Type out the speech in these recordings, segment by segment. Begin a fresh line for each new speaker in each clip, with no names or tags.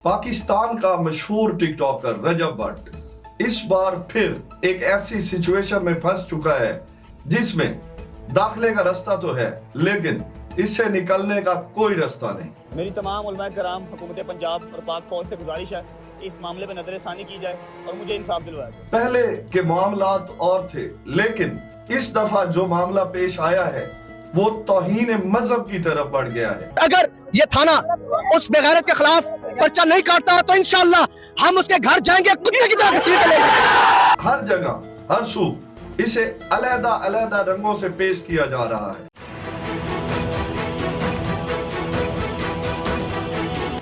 पाकिस्तान का मशहूर टिकटॉकर रजब भट्ट इस बार फिर एक ऐसी सिचुएशन में फंस चुका है जिसमें दाखिले का रास्ता तो है लेकिन इससे निकलने का कोई रास्ता नहीं।
मेरी तमाम उलमाए कराम, हुकूमत पंजाब और पाक फौज से गुजारिश है इस मामले पे नजरसानी की जाए और मुझे इंसाफ दिलवाया जाए।
पहले के मामलात और थे लेकिन इस दफा जो मामला पेश आया है वो तौहीन मजहब की तरफ बढ़ गया है।
अगर ये थाना उस बेगैरत के खिलाफ पर्चा नहीं काटता तो इंशाअल्लाह हम उसके घर जाएंगे, कुत्ते की तरह घसीट लेंगे।
हर जगह हर सू इसे अलहदा अलहदा रंगों से पेश किया जा रहा है।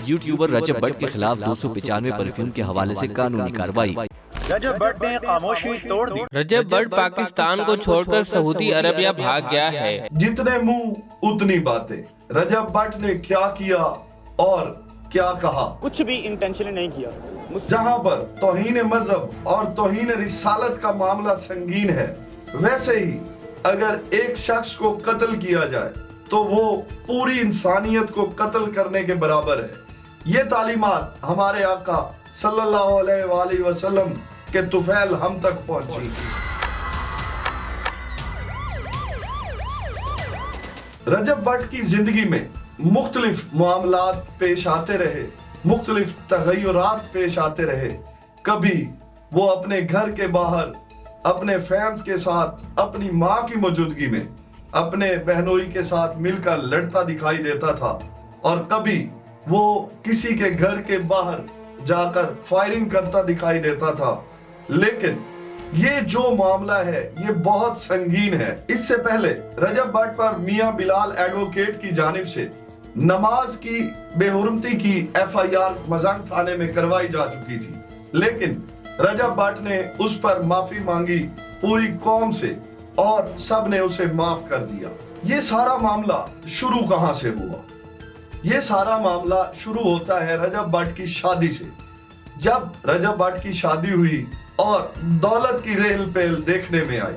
यूट्यूबर रजब भट्ट के खिलाफ 295 पर फिल्म के हवाले से कानूनी कार्रवाई।
रजब भट्ट ने खामोशी तोड़ दी।
रजब भट्ट पाकिस्तान को छोड़कर सऊदी अरबिया भाग गया है।
जितने मुंह उतनी बातें। रजब भट्ट ने क्या किया और क्या कहा,
कुछ भी इंटेंशनली नहीं किया।
जहां पर तौहीन मजहब और तौहीन रिसालत का मामला संगीन है, वैसे ही अगर एक शख्स को कत्ल किया जाए तो वो पूरी इंसानियत को कत्ल करने के बराबर है। ये तालीमात हमारे आका सल्लल्लाहु अलैहि वसल्लम के तुफैल हम तक पहुंची। रजब भट्ट की जिंदगी में मुख्तलिफ मामलात पेश आते रहे, मुख्तलिफ तगय्युरात पेश आते रहे। कभी वो अपने घर के बाहर अपने फैंस के साथ अपनी माँ की मौजूदगी में अपने बहनोई के साथ मिलकर लड़ता दिखाई देता था और कभी वो किसी के घर के बाहर जाकर फायरिंग करता दिखाई देता था। लेकिन ये जो मामला है ये बहुत संगीन है। इससे पहले रजब भट्ट पर मियां बिलाल एडवोकेट की जानिब से नमाज की बेहुरमती की FIR मजाक थाने में करवाई जा चुकी थी, लेकिन रजब भट्ट ने उस पर माफी मांगी पूरी कौम से और सब ने उसे माफ कर दिया। ये सारा मामला शुरू कहां से हुआ? ये सारा मामला शुरू होता है रजब भट्ट की शादी से। जब रजब भट्ट की शादी हुई और दौलत की रेल पेल देखने में आई,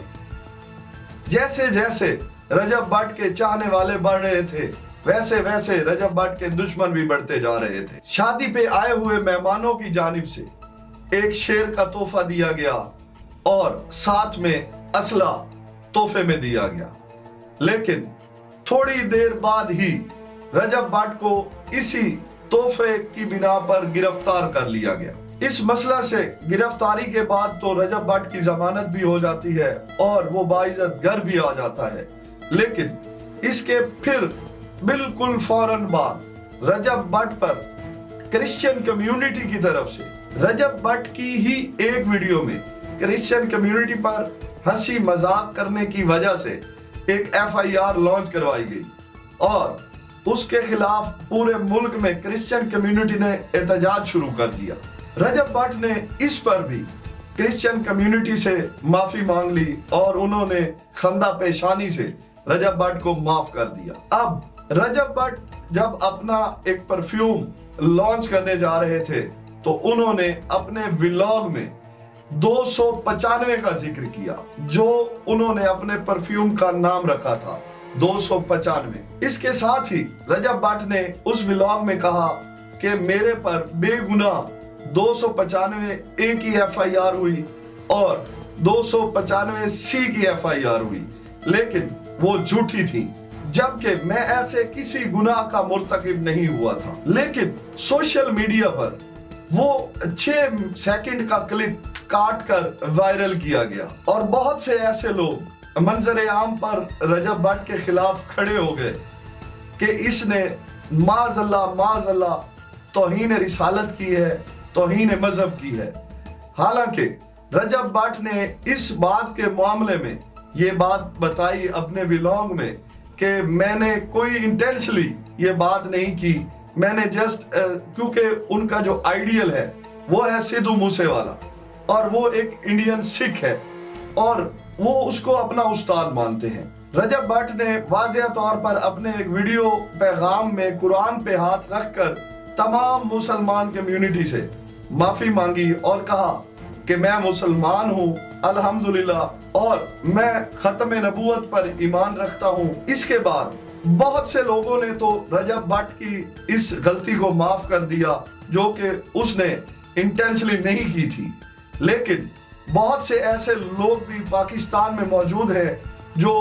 जैसे जैसे रजब भट्ट के चाहने वाले बढ़ रहे थे वैसे वैसे रजब भट्ट के दुश्मन भी बढ़ते जा रहे थे। शादी पे आए हुए मेहमानों की जानिब से एक शेर का तोहफा दिया गया और साथ में असला तोहफे में दिया गया, लेकिन थोड़ी देर बाद ही रजब भट्ट को इसी तोहफे की बिना पर गिरफ्तार कर लिया गया। इस मसला से गिरफ्तारी के बाद तो रजब भट्ट की जमानत भी हो जाती है और वो बाइज्जत घर भी आ जाता है, लेकिन इसके फिर बिल्कुल फौरन बाद रजब भट्ट पर क्रिश्चियन कम्युनिटी की तरफ से रजब भट्ट की ही एक वीडियो में क्रिश्चियन कम्युनिटी पर हंसी मजाक करने की वजह से एक FIR लॉन्च करवाई गई और उसके खिलाफ पूरे मुल्क में क्रिश्चियन कम्युनिटी ने एहतजाज शुरू कर दिया। रजब भट्ट ने इस पर भी क्रिश्चियन कम्युनिटी से माफी मांग ली और उन्होंने खंदा पेशानी से रजब भट्ट को माफ कर दिया। अब रजब भट्ट जब अपना एक परफ्यूम लॉन्च करने जा रहे थे तो उन्होंने अपने व्लॉग में 295 का जिक्र किया, जो उन्होंने अपने परफ्यूम का नाम रखा था 295। इसके साथ ही रजब भट्ट ने उस व्लॉग में कहा कि मेरे पर बेगुनाह 295 A की FIR हुई और 295 C की FIR हुई, लेकिन वो झूठी थी, जबकि मैं ऐसे किसी गुनाह का मुर्तकिब नहीं हुआ था। लेकिन सोशल मीडिया पर वो 6 सेकंड का क्लिप काट कर वायरल किया गया और बहुत से ऐसे लोग मंजर आम पर रजब भट्ट के खिलाफ खड़े हो गए कि इसने माज़अल्लाह तौहीन रिसालत की है, तौहीन मजहब की है। हालांकि रजब भट्ट ने इस बात के मामले में ये बात बताई अपने व्लॉग में कि मैंने कोई इंटेंशनली ये बात नहीं की, मैंने जस्ट क्योंकि उनका जो आइडियल है वो है सिद्धू मूसेवाला और वो एक इंडियन सिख है और वो उसको अपना उस्ताद मानते हैं। रजब भट्ट ने वाज़ेह तौर पर अपने एक वीडियो पैगाम में कुरान पे हाथ रखकर तमाम मुसलमान कम्युनिटी से माफी मांगी और कहा कि मैं मुसलमान हूँ अल्हम्दुलिल्लाह और मैं खत्म नबूवत पर ईमान रखता हूँ। इसके बाद बहुत से लोगों ने तो रजब भट्ट की इस गलती को माफ कर दिया, जो कि उसने इंटेंशनली नहीं की थी, लेकिन बहुत से ऐसे लोग भी पाकिस्तान में मौजूद हैं जो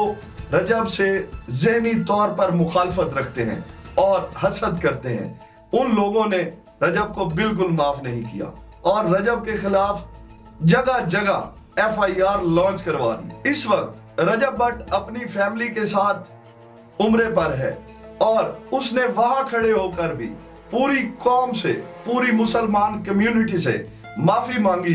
रजब से ज़हनी तौर पर मुखालफत रखते हैं और हसद करते हैं। उन लोगों ने रजब को बिल्कुल माफ नहीं किया और रजब के खिलाफ जगह जगह FIR लॉन्च करवा दी। इस वक्त रजब भट्ट अपनी फैमिली के साथ उम्रे पर है और उसने वहां खड़े होकर भी पूरी कौम से, पूरी मुसलमान कम्युनिटी से माफी मांगी